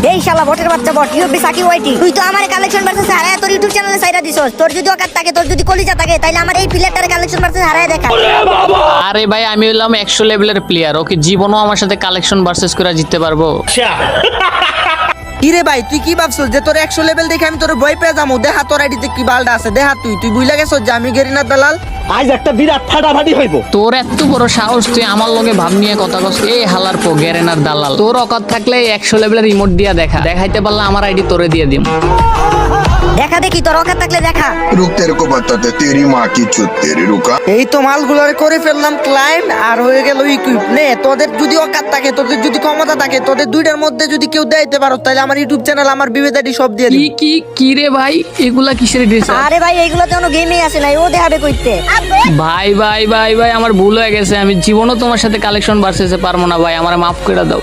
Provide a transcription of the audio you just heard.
এই শালা বটের বাচ্চা বট ইউবি সাকি ওয়াইটি, তুই তো আমার কালেকশন ভার্সেস হারায় তোর ইউটিউব চ্যানেলে সাইরা দিছস। তোর যদি অকাত থাকে, তোর যদি কলিজা থাকে, তাইলে আমার এই প্লেয়ারটার কালেকশন ভার্সেস হারায় দেখা। আরে ভাই আমি হলাম 100 লেভেলের প্লেয়ার, ওকে জীবনও আমার সাথে কালেকশন ভার্সেস করে জিততে পারবো? কিরে ভাই তুই কি ভাবছস যে তোর 100 লেভেল দেখে আমি তোর ভয় পেয়ে যাবো? দেখা তোর আইডিতে কি বালটা আছে, দেখা তুই বুইলা গেছস যে আমি গেরিনার দালাল। আজ একটা বিরাট ফাটাফাটি হইব। তোর এত বড় সাহস, তুই আমার লগে ভাব নিয়ে কথা কস? এই হালার পো গেরেনার দালাল, তোর অকাত থাকলে 100 লেভেলের রিমোট দিয়া দেখাইতে পারলে আমার আইডি তোরে দিয়ে দিম। দেখা দেখি তোর অকাত থাকলে দেখা। रुक तेरे को बताते तेरी माँ की चुत तेरी रुका। এই তো মালগুলোরে করে ফেললাম ক্লায়েন্ট, আর হয়ে গেল ইকুইপ। নে তোদের যদি অকাত থাকে, তোদের যদি ক্ষমতা থাকে, তোদের দুইটার মধ্যে যদি কেউ দিতে পারো, তাহলে আমার ইউটিউব চ্যানেল আমার বিবেদাডি সব দিয়ে দিই। কি রে ভাই, এগুলা কিসের ড্রেস? আরে ভাই এইগুলো তো কোনো গেমই আছে না, ও দেখাবে কইতে। ভাই ভাই ভাই ভাই আমার ভুল হয়ে গেছে, আমি জীবনও তোমার সাথে কালেকশন ভার্সেসে পারবো না ভাই, আমার মাফ করে দাও।